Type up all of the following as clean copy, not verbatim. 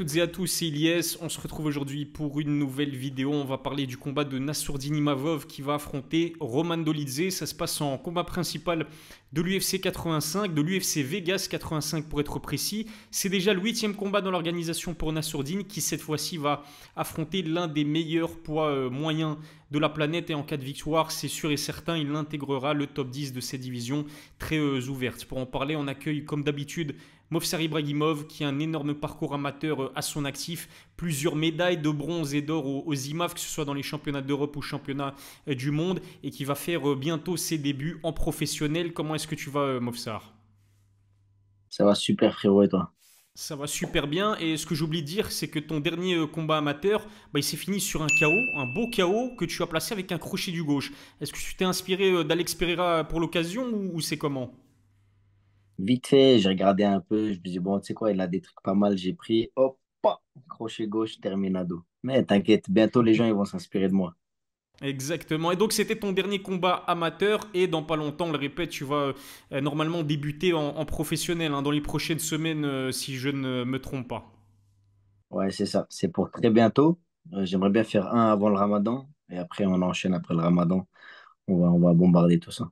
toutes et à tous, c'est Ilyes. On se retrouve aujourd'hui pour une nouvelle vidéo. On va parler du combat de Nassourdine Imavov qui va affronter Roman Dolidze. Ça se passe en combat principal de l'UFC 85, de l'UFC Vegas 85 pour être précis. C'est déjà le 8e combat dans l'organisation pour Nassourdine qui cette fois-ci va affronter l'un des meilleurs poids moyens de la planète et en cas de victoire, c'est sûr et certain, il intégrera le top 10 de cette division très ouverte. Pour en parler, on accueille comme d'habitude Movsar Ibragimov qui a un énorme parcours amateur à son actif, plusieurs médailles de bronze et d'or aux IMAF, que ce soit dans les championnats d'Europe ou championnats du monde, et qui va faire bientôt ses débuts en professionnel. Comment est-ce que tu vas, Movsar? Ça va super, frérot, et toi? Ça va super bien. Et ce que j'oublie de dire, c'est que ton dernier combat amateur, il s'est fini sur un KO, un beau KO que tu as placé avec un crochet du gauche. Est-ce que tu t'es inspiré d'Alex Pereira pour l'occasion ou c'est comment? Vite fait, j'ai regardé un peu, je me dis, bon, tu sais quoi, il a des trucs pas mal, j'ai pris, hop, pa, crochet gauche, terminado. Mais t'inquiète, bientôt les gens ils vont s'inspirer de moi. Exactement. Et donc c'était ton dernier combat amateur et dans pas longtemps, on le répète, tu vas normalement débuter en professionnel hein, dans les prochaines semaines si je ne me trompe pas. Ouais, c'est ça, c'est pour très bientôt. J'aimerais bien faire un avant le ramadan, et après on enchaîne après le ramadan. On va bombarder tout ça.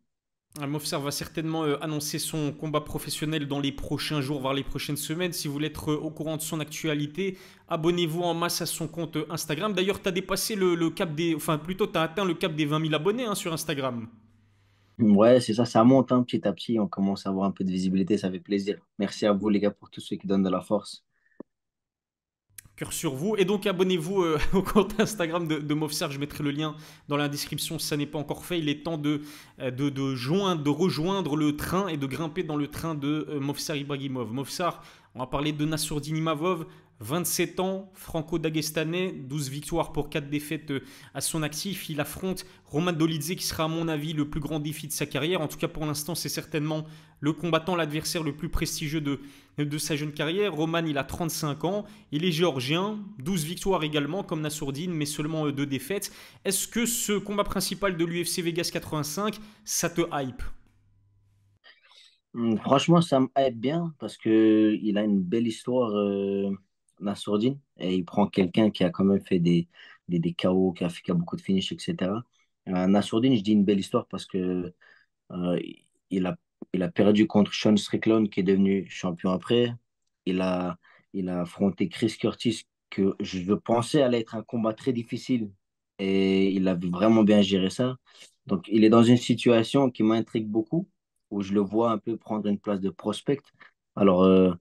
Mofsar va certainement annoncer son combat professionnel dans les prochains jours, voire les prochaines semaines. Si vous voulez être au courant de son actualité, abonnez-vous en masse à son compte Instagram. D'ailleurs, tu as dépassé le cap des... Enfin, plutôt, tu as atteint le cap des 20 000 abonnés hein, sur Instagram. Ouais, c'est ça, ça monte hein, petit à petit, on commence à avoir un peu de visibilité, ça fait plaisir. Merci à vous les gars pour tous ceux qui donnent de la force. Cœur sur vous. Et donc, abonnez-vous au compte Instagram de Mofsar. Je mettrai le lien dans la description si ça n'est pas encore fait. Il est temps de rejoindre le train et de grimper dans le train de Mofsar Ibragimov. Mofsar, on va parler de Nassourdine Imavov. 27 ans, franco-dagestanais, 12 victoires pour 4 défaites à son actif. Il affronte Roman Dolidze qui sera à mon avis le plus grand défi de sa carrière. En tout cas pour l'instant c'est certainement le combattant, l'adversaire le plus prestigieux de sa jeune carrière. Roman il a 35 ans, il est géorgien, 12 victoires également comme Nassourdine mais seulement 2 défaites. Est-ce que ce combat principal de l'UFC Vegas 85, ça te hype? Franchement, ça me hype bien parce que il a une belle histoire, Nassourdine, et il prend quelqu'un qui a quand même fait des KO, qui a beaucoup de finish, etc. Nassourdine, je dis une belle histoire parce que euh, il a, il a perdu contre Sean Strickland qui est devenu champion après. Il a, il a affronté Chris Curtis que je pensais allait être un combat très difficile et il a vraiment bien géré ça. Donc il est dans une situation qui m'intrigue beaucoup où je le vois un peu prendre une place de prospect. Alors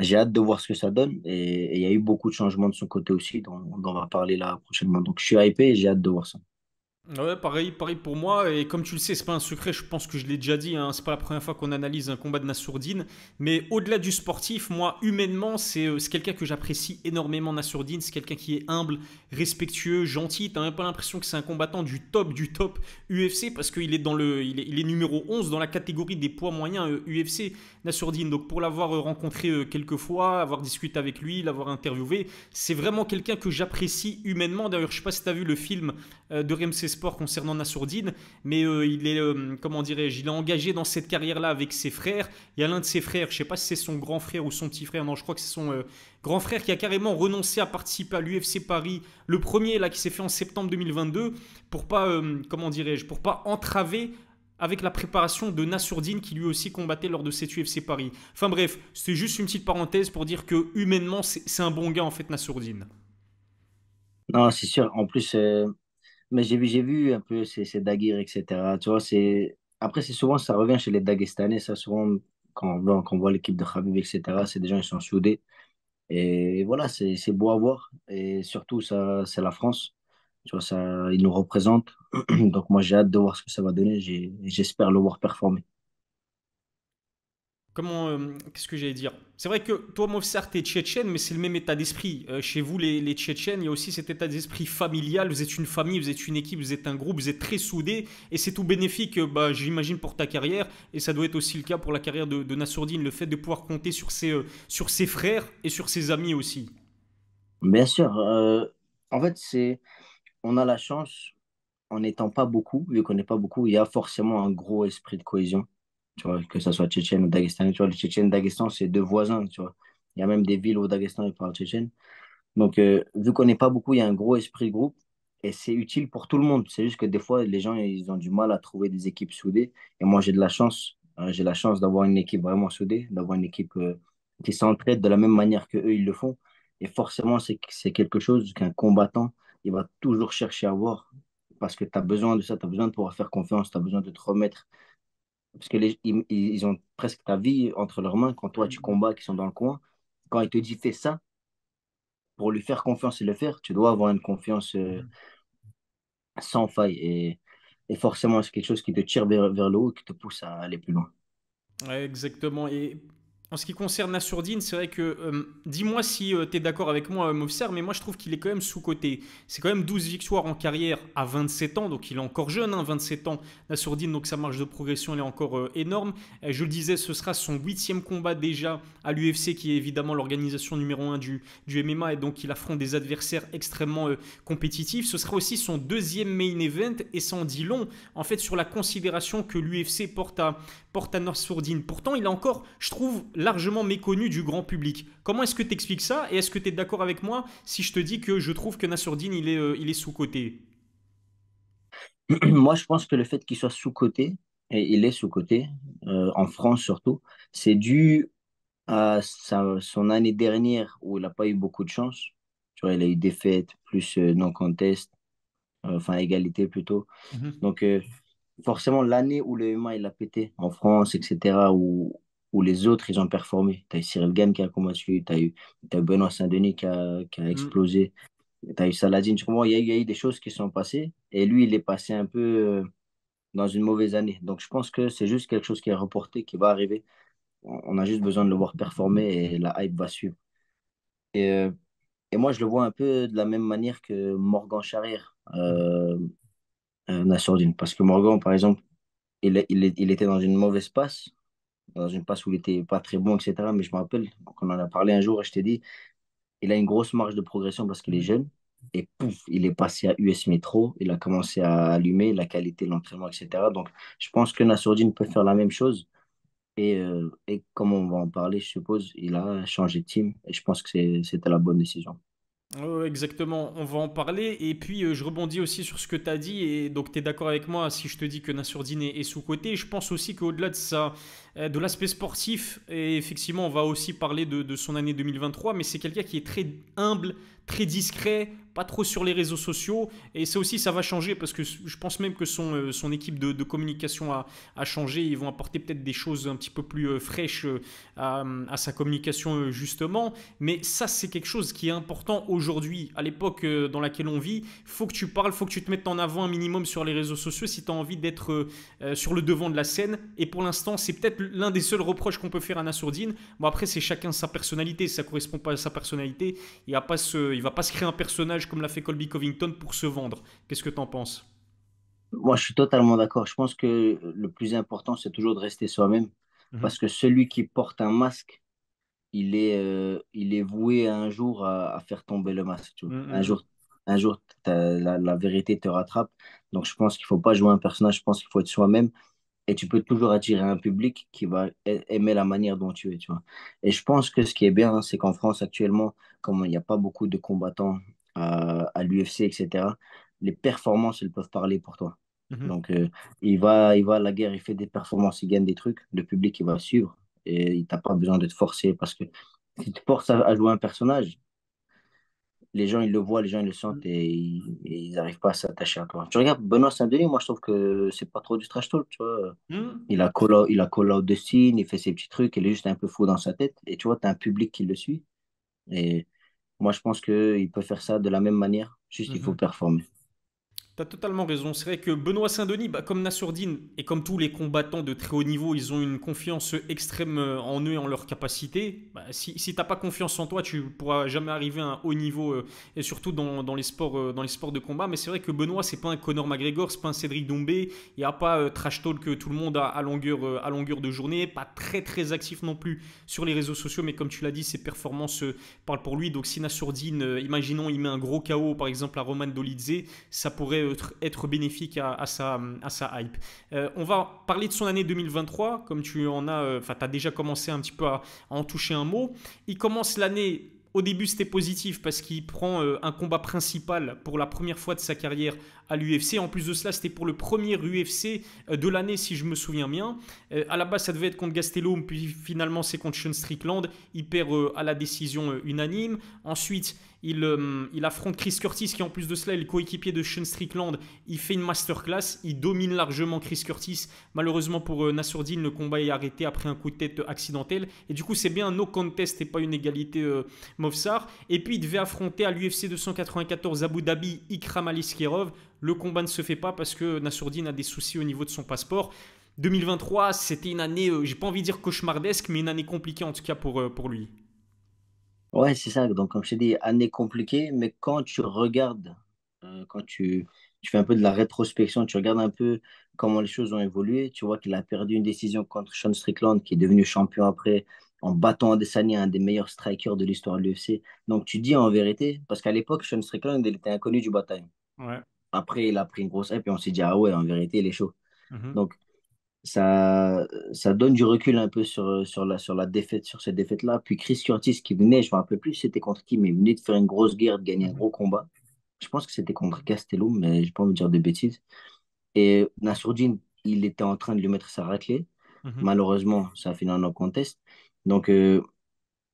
j'ai hâte de voir ce que ça donne et il y a eu beaucoup de changements de son côté aussi dont on va parler là prochainement. Donc je suis hypé et j'ai hâte de voir ça. Ouais, pareil, pareil pour moi. Et comme tu le sais, c'est pas un secret, je pense que je l'ai déjà dit, hein, c'est pas la première fois qu'on analyse un combat de Nassourdine. Mais au-delà du sportif, moi, humainement, c'est quelqu'un que j'apprécie énormément, Nassourdine. C'est quelqu'un qui est humble, respectueux, gentil. T'as même pas l'impression que c'est un combattant du top UFC parce qu'il est il est numéro 11 dans la catégorie des poids moyens UFC, Nassourdine. Donc pour l'avoir rencontré quelques fois, avoir discuté avec lui, l'avoir interviewé, c'est vraiment quelqu'un que j'apprécie humainement. D'ailleurs, je sais pas si t'as vu le film de RMC Sport concernant Nassourdine, mais il est, comment dirais-je, il est engagé dans cette carrière-là avec ses frères. Il y a l'un de ses frères, je ne sais pas si c'est son grand frère ou son petit frère, non, je crois que c'est son grand frère qui a carrément renoncé à participer à l'UFC Paris, le premier là qui s'est fait en septembre 2022, pour pas, comment dirais-je, pour pas entraver avec la préparation de Nassourdine qui lui aussi combattait lors de cette UFC Paris. Enfin bref, c'était juste une petite parenthèse pour dire que humainement c'est un bon gars en fait Nassourdine. Non, c'est sûr. En plus, mais j'ai vu un peu ces Daguerres, etc. Tu vois, après, c'est souvent, ça revient chez les Dagestanais, ça, souvent, quand on voit l'équipe de Khabib, etc., c'est des gens, ils sont soudés. Et voilà, c'est beau à voir. Et surtout, ça, c'est la France. Tu vois, ça, ils nous représentent. Donc, moi, j'ai hâte de voir ce que ça va donner. J'espère le voir performer. Comment, qu'est-ce que j'allais dire? C'est vrai que toi, Movsar, t'es tchétchène, mais c'est le même état d'esprit. Chez vous, les Tchétchènes, il y a aussi cet état d'esprit familial. Vous êtes une famille, vous êtes une équipe, vous êtes un groupe, vous êtes très soudés. Et c'est tout bénéfique, bah, j'imagine, pour ta carrière. Et ça doit être aussi le cas pour la carrière de Nassourdine, le fait de pouvoir compter sur ses frères et sur ses amis aussi. Bien sûr, en fait, on a la chance, en n'étant pas beaucoup, vu qu'on n'est pas beaucoup, il y a forcément un gros esprit de cohésion. Tu vois, que ça soit tchétchène ou daguestanais. Tu vois, le Tchétchène et le Daghestan, c'est deux voisins, tu vois. Il y a même des villes au Daghestan, ils parlent tchétchène. Donc, vu qu'on n'est pas beaucoup, il y a un gros esprit de groupe et c'est utile pour tout le monde. C'est juste que des fois, les gens, ils ont du mal à trouver des équipes soudées. Et moi, j'ai de la chance. J'ai la chance d'avoir une équipe vraiment soudée, d'avoir une équipe qui s'entraide de la même manière que eux, ils le font. Et forcément, c'est quelque chose qu'un combattant, il va toujours chercher à avoir parce que tu as besoin de ça, tu as besoin de pouvoir faire confiance, tu as besoin de te remettre. Parce que ils ont presque ta vie entre leurs mains quand toi, tu combats, qui sont dans le coin. Quand il te dit fais ça, pour lui faire confiance et le faire, tu dois avoir une confiance sans faille. Et forcément, c'est quelque chose qui te tire vers le haut et qui te pousse à aller plus loin. Ouais, exactement. Et en ce qui concerne Nassourdine, c'est vrai que, dis-moi si tu es d'accord avec moi, Movsar, mais moi je trouve qu'il est quand même sous-coté. C'est quand même 12 victoires en carrière à 27 ans, donc il est encore jeune, hein, 27 ans, Nassourdine, donc sa marge de progression elle est encore énorme. Je le disais, ce sera son 8e combat déjà à l'UFC, qui est évidemment l'organisation numéro 1 du MMA, et donc il affronte des adversaires extrêmement compétitifs. Ce sera aussi son deuxième main event, et ça en dit long, en fait, sur la considération que l'UFC porte à Nassourdine. Pourtant, il est encore, je trouve, largement méconnu du grand public. Comment est-ce que tu expliques ça? Et est-ce que tu es d'accord avec moi si je te dis que je trouve que Nassourdine, il est sous-coté? Moi, je pense que le fait qu'il soit sous-coté, et il est sous-coté, en France surtout, c'est dû à son année dernière où il n'a pas eu beaucoup de chance. Tu vois, il a eu défaite, plus non-contest, enfin égalité plutôt. Mhm. Donc, forcément, l'année où le MMA il a pété en France, etc., où les autres ils ont performé. Tu as eu Cyril Gane qui a combattu, t'as eu Benoît Saint-Denis qui a Mhm. explosé, tu as eu Saladin. Tu comprends? Il y a eu des choses qui sont passées et lui, il est passé un peu dans une mauvaise année. Donc, je pense que c'est juste quelque chose qui est reporté, qui va arriver. On a juste besoin de le voir performer et la hype va suivre. Et, euh, et moi, je le vois un peu de la même manière que Morgan Charrière, Nassourdine. Parce que Morgan, par exemple, il était dans une mauvaise passe, dans une passe où il était pas très bon, etc. Mais je me rappelle qu'on en a parlé un jour et je t'ai dit, il a une grosse marge de progression parce qu'il est jeune. Et pouf, il est passé à US Metro, il a commencé à allumer la qualité de l'entraînement, etc. Donc, je pense que Nassourdine peut faire la même chose. Et comme on va en parler, je suppose, il a changé de team et je pense que c'était la bonne décision. Ouais, exactement, on va en parler. Et puis, je rebondis aussi sur ce que tu as dit. Et donc, tu es d'accord avec moi si je te dis que Nassourdine est sous-coté. Je pense aussi qu'au-delà de ça, de l'aspect sportif, et effectivement, on va aussi parler de son année 2023, mais c'est quelqu'un qui est très humble, très discret, pas trop sur les réseaux sociaux. Et ça aussi, ça va changer parce que je pense même que son équipe de communication a changé. Ils vont apporter peut-être des choses un petit peu plus fraîches à sa communication, justement. Mais ça, c'est quelque chose qui est important aujourd'hui, à l'époque dans laquelle on vit. Faut que tu parles, faut que tu te mettes en avant un minimum sur les réseaux sociaux si tu as envie d'être sur le devant de la scène. Et pour l'instant, c'est peut-être l'un des seuls reproches qu'on peut faire à Nassourdine. Bon, après, c'est chacun sa personnalité. Si ça correspond pas à sa personnalité, il va pas se créer un personnage comme l'a fait Colby Covington pour se vendre. Qu'est-ce que tu en penses? Moi, je suis totalement d'accord. Je pense que le plus important, c'est toujours de rester soi-même Mhm. parce que celui qui porte un masque, il est voué un jour à faire tomber le masque. Tu vois. Mhm. Un jour la vérité te rattrape. Donc, je pense qu'il faut pas jouer un personnage. Je pense qu'il faut être soi-même. Et tu peux toujours attirer un public qui va aimer la manière dont tu es. Tu vois. Et je pense que ce qui est bien, hein, c'est qu'en France, actuellement, comme il n'y a pas beaucoup de combattants à l'UFC, etc., les performances, elles peuvent parler pour toi. Mhm. Donc, il va à la guerre, il fait des performances, il gagne des trucs. Le public, il va suivre. Et il t'a pas besoin de te forcer parce que si tu te forces à jouer un personnage, les gens ils le voient, les gens ils le sentent et ils n'arrivent pas à s'attacher à toi. Tu regardes Benoît Saint-Denis, moi je trouve que c'est pas trop du trash talk, tu vois. Mhm. Il a call out de Cine, il fait ses petits trucs, il est juste un peu fou dans sa tête. Et tu vois, tu as un public qui le suit. Et moi je pense qu'il peut faire ça de la même manière, juste il faut Mhm. performer. T'as totalement raison. C'est vrai que Benoît Saint-Denis, bah, comme Nassourdine et comme tous les combattants de très haut niveau, ils ont une confiance extrême en eux et en leurs capacités. Bah, si t'as pas confiance en toi, tu pourras jamais arriver à un haut niveau, et surtout dans les sports de combat. Mais c'est vrai que Benoît, c'est pas un Conor McGregor, c'est pas un Cédric Doumbé. Il n'y a pas trash talk tout le monde à longueur de journée. Pas très très actif non plus sur les réseaux sociaux, mais comme tu l'as dit, ses performances parlent pour lui. Donc si Nassourdine, imaginons, il met un gros KO par exemple à Roman Dolidze, ça pourrait pourrait être bénéfique à sa hype. On va parler de son année 2023, comme tu en as, enfin, tu as déjà commencé un petit peu à en toucher un mot. Il commence l'année. Au début, c'était positif parce qu'il prend un combat principal pour la première fois de sa carrière à l'UFC. En plus de cela, c'était pour le premier UFC de l'année, si je me souviens bien. À la base, ça devait être contre Gastelum, puis finalement, c'est contre Sean Strickland. Il perd à la décision unanime. Ensuite, il affronte Chris Curtis, qui en plus de cela est le coéquipier de Sean Strickland. Il fait une masterclass, il domine largement Chris Curtis. Malheureusement pour Nassourdine, le combat est arrêté après un coup de tête accidentel. Et du coup, c'est bien un no contest et pas une égalité Movsar. Et puis, il devait affronter à l'UFC 294 Abu Dhabi Ikram Aliskerov. Le combat ne se fait pas parce que Nassourdine a des soucis au niveau de son passeport. 2023, c'était une année, j'ai pas envie de dire cauchemardesque, mais une année compliquée en tout cas pour lui. Ouais, c'est ça. Donc, comme je t'ai dit, année compliquée, mais quand tu regardes, quand tu fais un peu de la rétrospection, tu regardes un peu comment les choses ont évolué, tu vois qu'il a perdu une décision contre Sean Strickland, qui est devenu champion après, en battant Adesanya, un des meilleurs strikers de l'histoire de l'UFC. Donc, tu dis en vérité, parce qu'à l'époque, Sean Strickland, il était inconnu du bataille. Ouais. Après, il a pris une grosse hype et on s'est dit, ah ouais, en vérité, il est chaud. Mhm. Donc, ça donne du recul un peu sur la défaite, sur cette défaite-là. Puis Chris Curtis qui venait, je ne me rappelle plus c'était contre qui, mais il venait de faire une grosse guerre, de gagner un Mhm. gros combat. Je pense que c'était contre Gastelum, mais je n'ai pas envie de dire de bêtises. Et Nassourdine, il était en train de lui mettre sa raclée. Mhm. Malheureusement, ça a fini en no contest. Donc,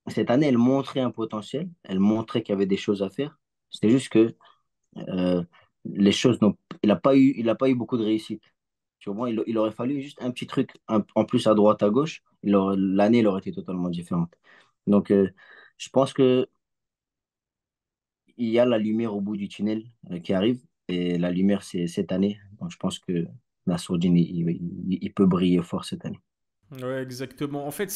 cette année, elle montrait un potentiel, elle montrait qu'il y avait des choses à faire. C'est juste que euh, les choses n'ont, il a pas eu beaucoup de réussite. Tu vois, il aurait fallu juste un petit truc en plus à droite, à gauche. L'année, elle aurait été totalement différente. Donc, je pense que il y a la lumière au bout du tunnel qui arrive. Et la lumière, c'est cette année. Donc, je pense que la Sourdine, il peut briller fort cette année. Ouais, exactement. En fait,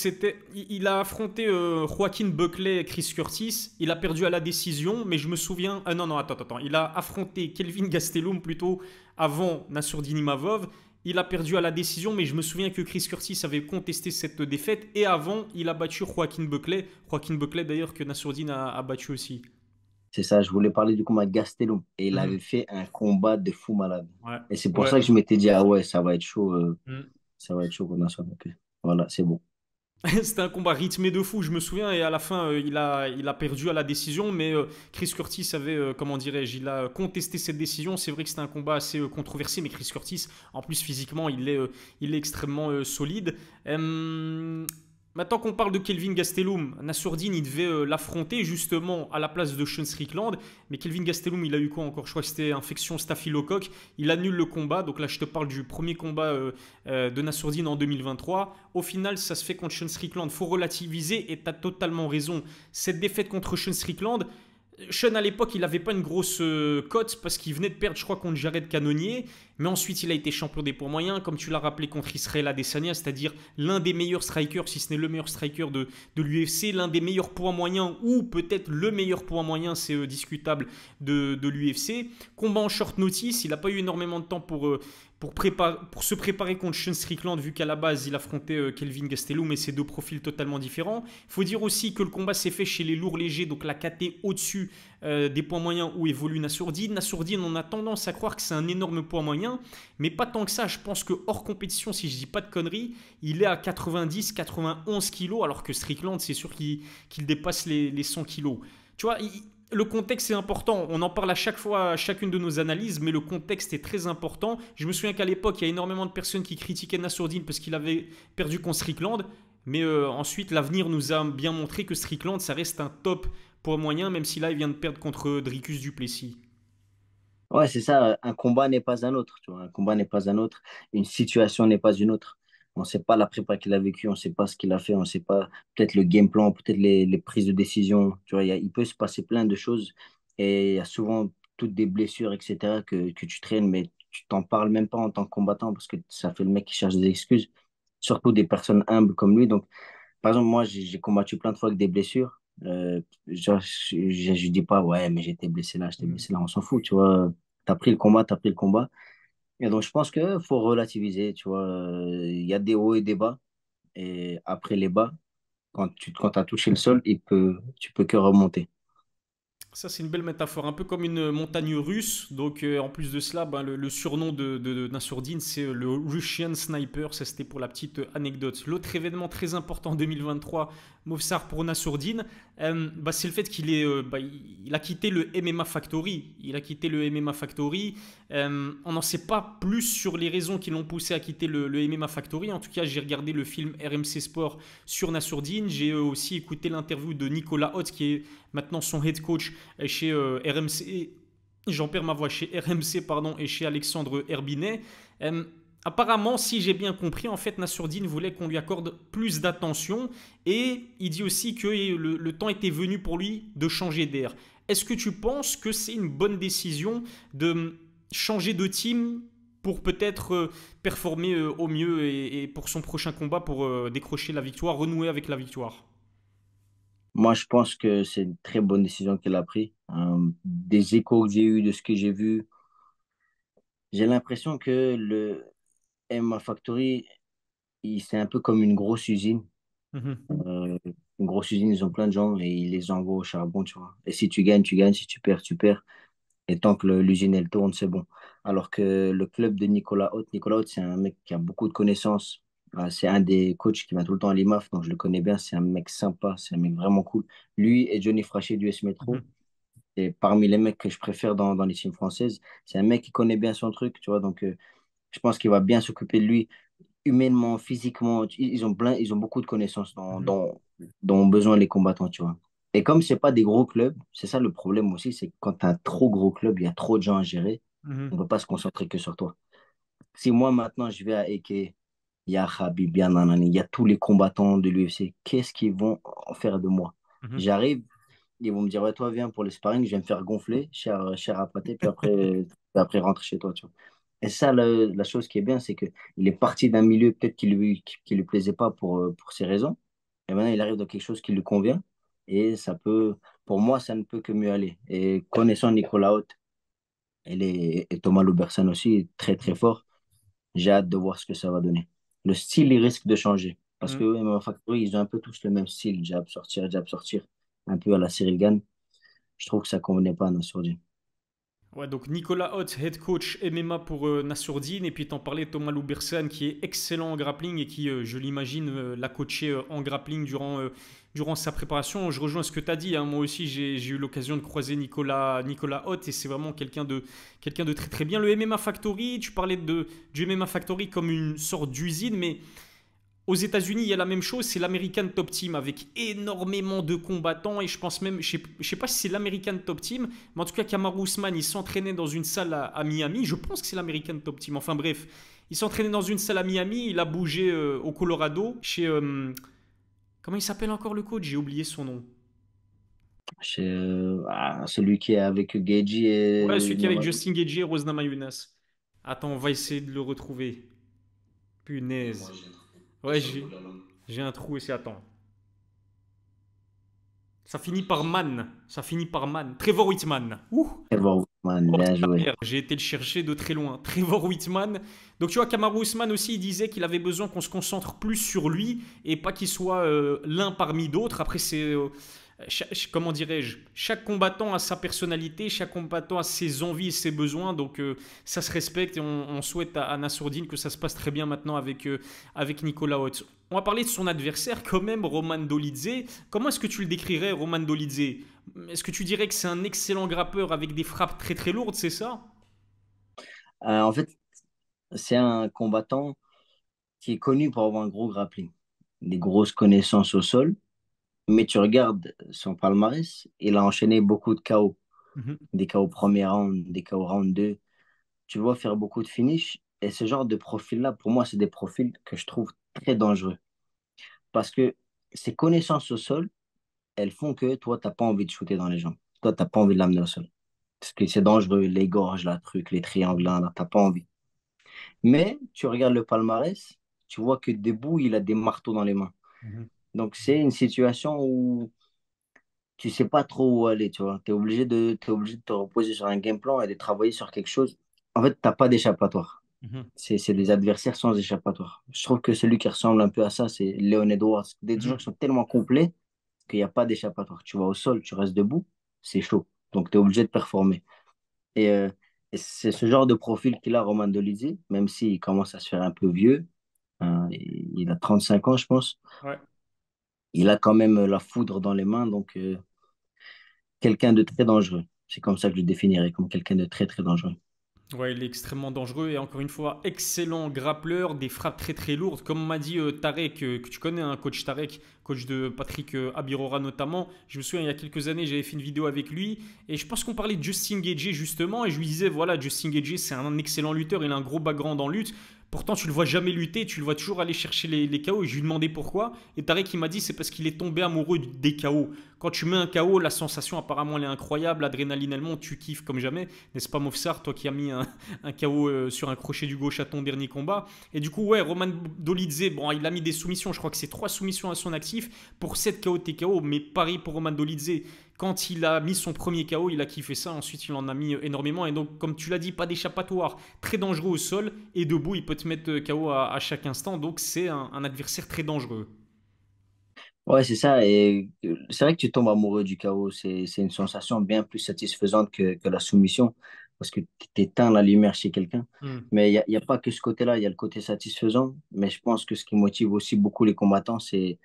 il a affronté Joaquin Buckley et Chris Curtis. Il a perdu à la décision, mais je me souviens. Ah non, non, attends. Il a affronté Kelvin Gastelum plutôt avant Nassourdine Imavov. Il a perdu à la décision, mais je me souviens que Chris Curtis avait contesté cette défaite. Et avant, il a battu Joaquin Buckley. Joaquin Buckley, d'ailleurs, que Nassourdine a battu aussi. C'est ça, je voulais parler du combat de Gastelum. Et il Mhm. avait fait un combat de fou malade. Ouais. Et c'est pour Ouais. ça que je m'étais dit, ah ouais, ça va être chaud. Mhm. Ça va être chaud pour Nassour. Donc, voilà, c'est bon. C'était un combat rythmé de fou, je me souviens, et à la fin, il a perdu à la décision, mais Chris Curtis avait, comment dirais-je, il a contesté cette décision. C'est vrai que c'était un combat assez controversé, mais Chris Curtis, en plus physiquement, il est extrêmement solide. Euh, Maintenant qu'on parle de Kelvin Gastelum, Nassourdine, il devait l'affronter justement à la place de Sean Strickland, mais Kelvin Gastelum, il a eu quoi encore? Je crois que c'était infection staphylocoque. Il annule le combat, donc là je te parle du premier combat de Nassourdine en 2023. Au final, ça se fait contre Sean Strickland. Faut relativiser et tu as totalement raison. Cette défaite contre Sean Strickland, Sean à l'époque, il n'avait pas une grosse cote parce qu'il venait de perdre, je crois, contre Jared Cannonier. Mais ensuite, il a été champion des poids moyens, comme tu l'as rappelé contre Israel Adesanya, c'est-à-dire l'un des meilleurs strikers, si ce n'est le meilleur striker de l'UFC, l'un des meilleurs poids moyens, ou peut-être le meilleur poids moyen, c'est discutable, de l'UFC. Combat en short notice, il n'a pas eu énormément de temps pour se préparer contre Sean Strickland, vu qu'à la base, il affrontait Kelvin Gastelum, mais c'est deux profils totalement différents. Il faut dire aussi que le combat s'est fait chez les lourds légers, donc la KT au-dessus des poids moyens où évolue Nassourdine. Nassourdine, on a tendance à croire que c'est un énorme poids moyen, mais pas tant que ça. Je pense que hors compétition, si je dis pas de conneries, il est à 90, 91 kilos, alors que Strickland, c'est sûr qu'il dépasse les 100 kilos. Tu vois, le contexte est important. On en parle à chaque fois, à chacune de nos analyses, mais le contexte est très important. Je me souviens qu'à l'époque, il y a énormément de personnes qui critiquaient Nassourdine parce qu'il avait perdu contre Strickland. Mais ensuite, l'avenir nous a bien montré que Strickland, ça reste un top poids moyen, même si là, il vient de perdre contre Dricus Duplessis. Ouais, c'est ça. Un combat n'est pas un autre. Tu vois. Un combat n'est pas un autre. Une situation n'est pas une autre. On ne sait pas la prépa qu'il a vécue, on ne sait pas ce qu'il a fait, on ne sait pas peut-être le game plan, peut-être les prises de décision. Tu vois, il peut se passer plein de choses et il y a souvent toutes des blessures, etc., que tu traînes, mais tu t'en parles même pas en tant que combattant parce que ça fait le mec qui cherche des excuses, surtout des personnes humbles comme lui. Donc, par exemple, moi, j'ai combattu plein de fois avec des blessures. Genre, je dis pas, ouais, mais j'étais blessé là, j'étais blessé là, on s'en fout, tu vois. T'as pris le combat, t'as pris le combat. Et donc, je pense qu'il faut relativiser, tu vois. Il y a des hauts et des bas. Et après les bas, quand tu as touché le sol, tu peux que remonter. Ça, c'est une belle métaphore, un peu comme une montagne russe. Donc, en plus de cela, ben, le surnom de Nassourdine, c'est le Russian Sniper. Ça, c'était pour la petite anecdote. L'autre événement très important en 2023, Movsar pour Nassourdine, bah, c'est le fait il a quitté le MMA Factory. Il a quitté le MMA Factory. On n'en sait pas plus sur les raisons qui l'ont poussé à quitter le MMA Factory. En tout cas, j'ai regardé le film RMC Sport sur Nassourdine. J'ai aussi écouté l'interview de Nicolas Hotz, qui est maintenant son head coach chez RMC. J'en perds ma voix chez RMC pardon, et chez Alexandre Herbinet. Euh, Apparemment, si j'ai bien compris, en fait, Nassourdine voulait qu'on lui accorde plus d'attention et il dit aussi que le temps était venu pour lui de changer d'air. Est-ce que tu penses que c'est une bonne décision de changer de team pour peut-être performer au mieux et pour son prochain combat pour décrocher la victoire, renouer avec la victoire? Moi, je pense que c'est une très bonne décision qu'elle a prise. Des échos que j'ai eus, de ce que j'ai vu, j'ai l'impression que le MMA Factory, c'est un peu comme une grosse usine. Mhm, Euh, une grosse usine, ils ont plein de gens et ils les envoient au charbon, tu vois. Et si tu gagnes, tu gagnes. Si tu perds, tu perds. Et tant que l'usine, elle tourne, c'est bon. Alors que le club de Nicolas Haute, c'est un mec qui a beaucoup de connaissances. C'est un des coachs qui va tout le temps à l'IMAF, donc je le connais bien. C'est un mec sympa, c'est un mec vraiment cool. Lui et Johnny Frachet du S Metro, mhm, c'est parmi les mecs que je préfère dans les teams françaises. C'est un mec qui connaît bien son truc, tu vois. Donc, je pense qu'il va bien s'occuper de lui humainement, physiquement. Ils ont beaucoup de connaissances mhm, dont ont besoin les combattants, tu vois. Et comme c'est pas des gros clubs, c'est ça le problème aussi, c'est que quand tu as un trop gros club, il y a trop de gens à gérer, on ne mhm, peut pas se concentrer que sur toi. Si moi maintenant je vais à Eke, il y a Khabib, il y a Nanani, il y a tous les combattants de l'UFC, qu'est-ce qu'ils vont en faire de moi? mhm. J'arrive, ils vont me dire, ouais, toi, viens pour le sparring, je vais me faire gonfler, cher à pâté, puis après rentre chez toi, tu vois. Et ça, la chose qui est bien, c'est que il est parti d'un milieu peut-être qui lui plaisait pas pour ces raisons. Et maintenant, il arrive dans quelque chose qui lui convient. Et pour moi, ça ne peut que mieux aller. Et connaissant Nicolas Haute et Thomas Loubersan aussi, très, très fort, j'ai hâte de voir ce que ça va donner. Le style, il risque de changer. Parce que Mhm. MMA Factory, ils ont un peu tous le même style, jab, sortir, un peu à la Cyril Gane. Je trouve que ça convenait pas à Nassourdine. Ouais, donc Nicolas Hotz, head coach MMA pour Nassourdine, et puis t'en parlais Thomas Loubersan qui est excellent en grappling et qui, je l'imagine, l'a coaché en grappling durant sa préparation. Je rejoins ce que tu as dit, hein. Moi aussi j'ai eu l'occasion de croiser Nicolas Hotz et c'est vraiment quelqu'un de très très bien. Le MMA Factory, tu parlais du MMA Factory comme une sorte d'usine, mais aux États-Unis, il y a la même chose, c'est l'American Top Team avec énormément de combattants et je pense même, je sais pas si c'est l'American Top Team, mais en tout cas, Kamaru Usman, il s'entraînait dans une salle à Miami. Je pense que c'est l'American Top Team. Enfin bref, il s'entraînait dans une salle à Miami. Il a bougé au Colorado chez comment il s'appelle encore le coach? J'ai oublié son nom. Celui qui est avec Geji Ouais, et celui qui est avec Justin Gaethje et Rosna Mayunas. Attends, on va essayer de le retrouver. Punaise. Ouais, j'ai un trou ici. Attends. Ça finit par Man. Ça finit par Man. Trevor Whitman. Ouh. Trevor Wittman, Oh, bien sa joué. mère, j'ai été le chercher de très loin. Trevor Whitman. Donc tu vois, Kamaru Usman aussi, il disait qu'il avait besoin qu'on se concentre plus sur lui et pas qu'il soit l'un parmi d'autres. Après, c'est comment dirais-je, chaque combattant a sa personnalité, chaque combattant a ses envies et ses besoins, donc ça se respecte et on souhaite à Nassourdine que ça se passe très bien maintenant avec Nicolas Hotz. On va parler de son adversaire quand même, Roman Dolidze. Comment est-ce que tu le décrirais, Roman Dolidze? Est-ce que tu dirais que c'est un excellent grappeur avec des frappes très très lourdes, c'est ça? En fait, c'est un combattant qui est connu pour avoir un gros grappling, des grosses connaissances au sol, mais tu regardes son palmarès, il a enchaîné beaucoup de KO, Mhm, des KO premier round, des KO round 2. Tu le vois faire beaucoup de finish, et ce genre de profil-là, pour moi, c'est des profils que je trouve très dangereux, parce que ses connaissances au sol, elles font que toi, t'as pas envie de shooter dans les jambes. Toi, t'as pas envie de l'amener au sol. Parce que c'est dangereux, les gorges, là, truc, les triangles, mhm, là, t'as pas envie. Mais tu regardes le palmarès, tu vois que debout, il a des marteaux dans les mains. mhm, Donc, c'est une situation où tu sais pas trop où aller, tu vois. T'es obligé de te reposer sur un game plan et de travailler sur quelque chose. En fait, t'as pas d'échappatoire. mhm, C'est des adversaires sans échappatoire. Je trouve que celui qui ressemble un peu à ça, c'est Léon Edwards. Des gens mhm. qui sont tellement complets qu'il n'y a pas d'échappatoire. Tu vas au sol, tu restes debout, c'est chaud. Donc, tu es obligé de performer. Et, euh, et c'est ce genre de profil qu'il a, Roman Dolidze, même s'il commence à se faire un peu vieux. Hein, il a 35 ans, je pense. Ouais. Il a quand même la foudre dans les mains, donc quelqu'un de très dangereux. C'est comme ça que je le définirais, comme quelqu'un de très, très dangereux. Ouais, il est extrêmement dangereux et encore une fois, excellent grappleur, des frappes très très lourdes. Comme m'a dit Tarek, que tu connais, un coach Tarek, coach de Patrick Abirora notamment. Je me souviens, il y a quelques années, j'avais fait une vidéo avec lui et je pense qu'on parlait de Justin Gaethje justement et je lui disais, voilà, Justin Gaethje, c'est un excellent lutteur, il a un gros background en lutte. Pourtant, tu le vois jamais lutter, tu le vois toujours aller chercher les KO. Et je lui demandais pourquoi. Et Tarek, il m'a dit, c'est parce qu'il est tombé amoureux des KO. Quand tu mets un KO, la sensation apparemment elle est incroyable, l'adrénaline elle monte, tu kiffes comme jamais. N'est-ce pas, Mofsar, toi qui as mis un KO sur un crochet du gauche à ton dernier combat. Et du coup, ouais, Roman Dolidze, bon, il a mis des soumissions, je crois que c'est 3 soumissions à son actif pour 7 KO TKO, mais pareil pour Roman Dolidze. Quand il a mis son premier KO, il a kiffé ça. Ensuite, il en a mis énormément. Et donc, comme tu l'as dit, pas d'échappatoire. Très dangereux au sol. Et debout, il peut te mettre KO à chaque instant. Donc, c'est un adversaire très dangereux. Ouais, c'est ça. Et c'est vrai que tu tombes amoureux du chaos. C'est une sensation bien plus satisfaisante que la soumission parce que tu éteins la lumière chez quelqu'un. Hmm. Mais il y a pas que ce côté-là, il y a le côté satisfaisant. Mais je pense que ce qui motive aussi beaucoup les combattants, c'est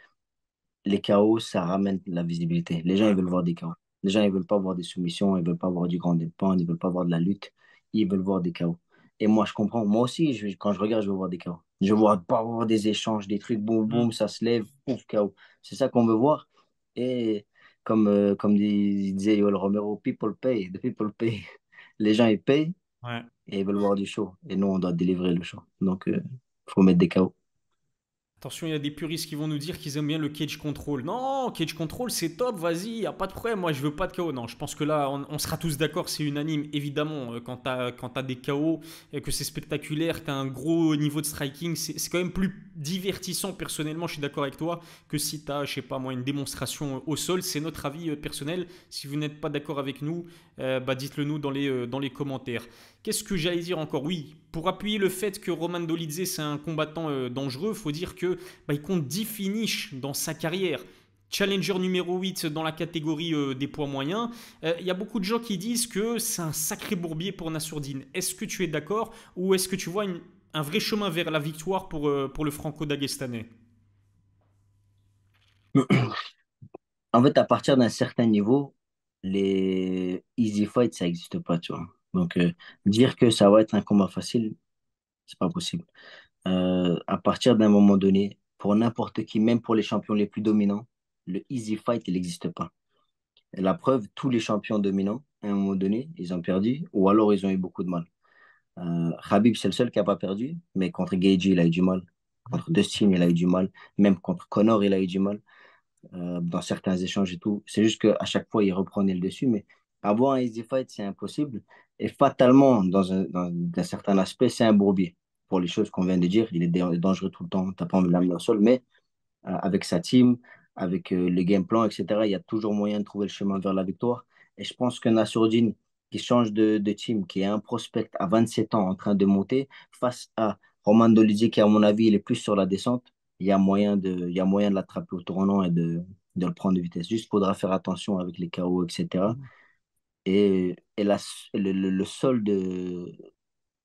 les chaos, ça ramène de la visibilité. Les gens, ils Ouais. veulent voir des chaos. Les gens, ils veulent pas voir des soumissions, ils veulent pas voir du grand dépend, ils veulent pas voir de la lutte. Ils veulent voir des chaos. Et moi, je comprends. Moi aussi, quand je regarde, je veux voir des chaos. Je veux pas voir des échanges, des trucs, boum, Hmm. boum, ça se lève, pouf, chaos. C'est ça qu'on veut voir. Et comme disait Yoel Romero, people pay, the people pay. Les gens, ils payent Ouais. et ils veulent voir du show. Et nous, on doit délivrer le show. Donc, faut mettre des chaos. Attention, il y a des puristes qui vont nous dire qu'ils aiment bien le cage control. Non, cage control, c'est top, vas-y, y a pas de problème. Moi, je veux pas de KO. Non, je pense que là, on sera tous d'accord, c'est unanime. Évidemment, quand t'as des KO et que c'est spectaculaire, t'as un gros niveau de striking, c'est quand même plus divertissant, personnellement, je suis d'accord avec toi, que si t'as, je sais pas moi, une démonstration au sol. C'est notre avis personnel. Si vous n'êtes pas d'accord avec nous, bah dites-le nous dans les commentaires. Qu'est-ce que j'allais dire encore? Oui, pour appuyer le fait que Roman Dolidze c'est un combattant dangereux, faut dire que bah, il compte 10 finishes dans sa carrière. Challenger numéro 8 dans la catégorie des poids moyens. Il y a beaucoup de gens qui disent que c'est un sacré bourbier pour Nassourdine. Est-ce que tu es d'accord ou est-ce que tu vois un vrai chemin vers la victoire pour le franco-dagestanais? En fait, à partir d'un certain niveau, les easy fights, ça n'existe pas, tu vois. Donc, dire que ça va être un combat facile, c'est pas possible. À partir d'un moment donné, pour n'importe qui, même pour les champions les plus dominants, le easy fight, il n'existe pas. Et la preuve, tous les champions dominants, à un moment donné, ils ont perdu ou alors ils ont eu beaucoup de mal. Khabib, c'est le seul qui n'a pas perdu, mais contre Gaethje, il a eu du mal. Contre Dustin, il a eu du mal. Même contre Conor, il a eu du mal dans certains échanges et tout. C'est juste qu'à chaque fois, il reprenait le dessus. Mais avoir un easy fight, c'est impossible. Et fatalement, dans un certain aspect, c'est un bourbier. Pour les choses qu'on vient de dire, il est dangereux tout le temps. Tu n'as pas envie de l'amener au sol. Mais avec sa team, avec le game plan, etc., il y a toujours moyen de trouver le chemin vers la victoire. Et je pense que Nassourdine, qui change de team, qui est un prospect à 27 ans en train de monter, face à Roman Dolidze, qui, à mon avis, il est plus sur la descente, il y a moyen de l'attraper au tournant et de le prendre de vitesse. Juste, il faudra faire attention avec les KO, etc. Et le sol de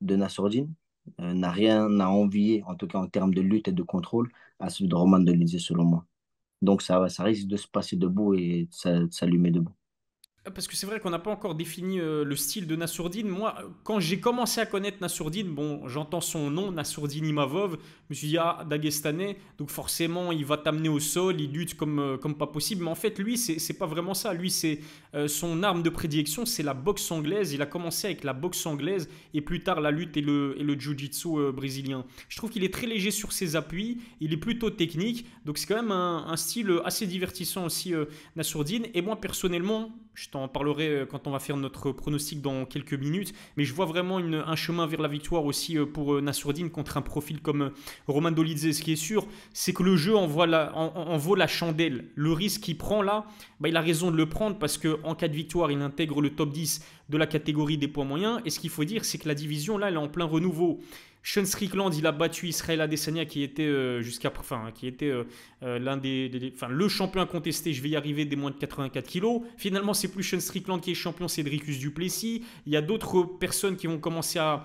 Nassourdine n'a rien à envier, en tout cas en termes de lutte et de contrôle, à celui de Roman Dolidze, selon moi. Donc ça risque de se passer debout et ça lui met debout. Parce que c'est vrai qu'on n'a pas encore défini le style de Nassourdine. Moi, quand j'ai commencé à connaître Nassourdine, bon, j'entends son nom, Nassourdine Imavov. Je me suis dit, ah, Dagestanais, donc forcément, il va t'amener au sol, il lutte comme pas possible. Mais en fait, lui, c'est pas vraiment ça. Lui, c'est son arme de prédilection, c'est la boxe anglaise. Il a commencé avec la boxe anglaise et plus tard la lutte et le jiu-jitsu brésilien. Je trouve qu'il est très léger sur ses appuis, il est plutôt technique. Donc c'est quand même un style assez divertissant aussi, Nassourdine. Et moi, personnellement, je t'en parlerai quand on va faire notre pronostic dans quelques minutes. Mais je vois vraiment un chemin vers la victoire aussi pour Nassourdine contre un profil comme Roman Dolidze. Ce qui est sûr, c'est que le jeu en vaut la chandelle. Le risque qu'il prend là, bah, il a raison de le prendre parce qu'en cas de victoire, il intègre le top 10 de la catégorie des poids moyens. Et ce qu'il faut dire, c'est que la division là, elle est en plein renouveau. Sean Strickland, il a battu Israël Adesanya qui était qui était l'un enfin, le champion incontesté, je vais y arriver, des moins de 84 kilos. Finalement, c'est plus Sean Strickland qui est champion, c'est Dricus du Plessis. Il y a d'autres personnes qui vont commencer à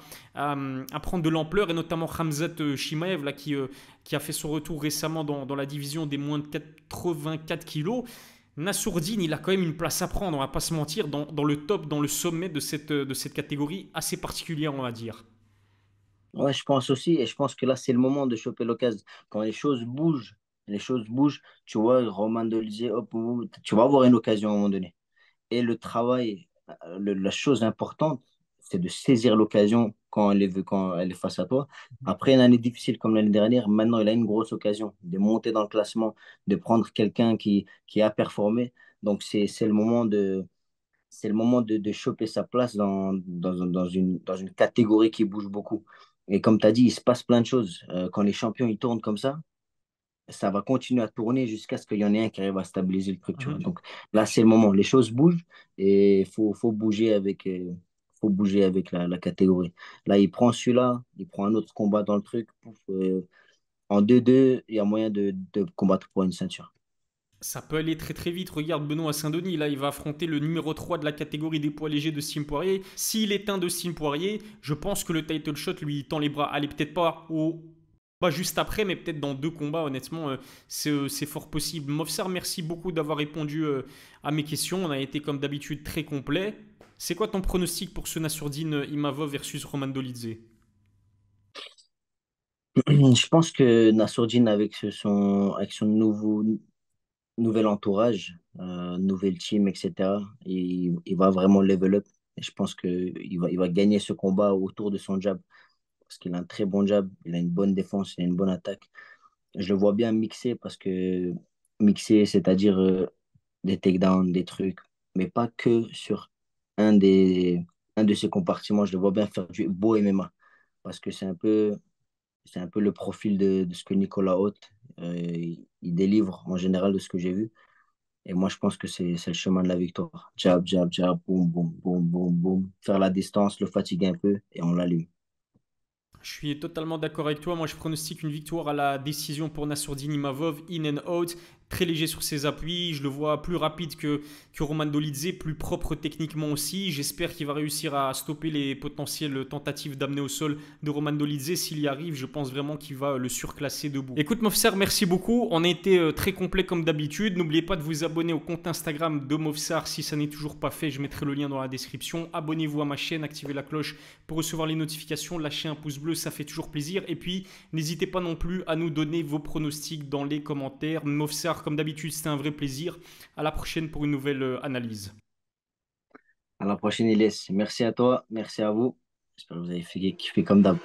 prendre de l'ampleur, et notamment Khamzat Chimaev, là, qui a fait son retour récemment dans la division des moins de 84 kilos. Nassourdine, il a quand même une place à prendre, on va pas se mentir, dans le top, dans le sommet de cette catégorie assez particulière, on va dire. Ouais, je pense aussi, et je pense que là, c'est le moment de choper l'occasion. Quand les choses bougent, tu vois, Roman Dolizé, hop, hop, tu vas avoir une occasion à un moment donné. Et le travail, la chose importante, c'est de saisir l'occasion quand elle est face à toi. Après une année difficile comme l'année dernière, maintenant, il a une grosse occasion de monter dans le classement, de prendre quelqu'un qui a performé. Donc, c'est le moment de choper sa place dans une catégorie qui bouge beaucoup. Et comme tu as dit, il se passe plein de choses. Quand les champions ils tournent comme ça va continuer à tourner jusqu'à ce qu'il y en ait un qui arrive à stabiliser le truc, tu vois. Mhm. Donc là, c'est le moment. Les choses bougent et faut bouger avec la catégorie. Là, il prend celui-là, il prend un autre combat dans le truc. Pouf, en 2-2, il y a moyen de combattre pour une ceinture. Ça peut aller très très vite. Regarde Benoît Saint-Denis, là il va affronter le numéro 3 de la catégorie des poids légers de Sim Poirier. S'il éteint de Sim Poirier, je pense que le title shot lui tend les bras. Allez, peut-être pas juste après, mais peut-être dans deux combats, honnêtement, c'est fort possible. Mofsar, merci beaucoup d'avoir répondu à mes questions. On a été comme d'habitude très complet. C'est quoi ton pronostic pour ce Nassourdine Imavov versus Roman Dolidze? Je pense que Nassourdine, avec son nouvel entourage, nouvel team, etc., il va vraiment level up. Et je pense il va gagner ce combat autour de son jab. Parce qu'il a un très bon jab, il a une bonne défense, il a une bonne attaque. Je le vois bien mixer parce que mixer, c'est-à-dire des takedowns, des trucs, mais pas que sur un un de ces compartiments. Je le vois bien faire du beau MMA parce que c'est un peu le profil de ce que Nicolas Haute il délivre en général de ce que j'ai vu. Et moi, je pense que c'est le chemin de la victoire. Jab, jab, jab, boum, boum, boum, boum, boum. Faire la distance, le fatiguer un peu et on l'allume. Je suis totalement d'accord avec toi. Moi, je pronostique une victoire à la décision pour Nassourdine Imavov, in and out. Très léger sur ses appuis. Je le vois plus rapide que Roman Dolidze, plus propre techniquement aussi. J'espère qu'il va réussir à stopper les potentielles tentatives d'amener au sol de Roman Dolidze. S'il y arrive, je pense vraiment qu'il va le surclasser debout. Écoute, Mofsar, merci beaucoup. On a été très complet comme d'habitude. N'oubliez pas de vous abonner au compte Instagram de Mofsar si ça n'est toujours pas fait. Je mettrai le lien dans la description. Abonnez-vous à ma chaîne, activez la cloche pour recevoir les notifications. Lâchez un pouce bleu, ça fait toujours plaisir. Et puis, n'hésitez pas non plus à nous donner vos pronostics dans les commentaires. Mofsar, comme d'habitude, c'était un vrai plaisir. À la prochaine pour une nouvelle analyse. À la prochaine, Ilyes. Merci à toi, merci à vous. J'espère que vous avez kiffé comme d'hab.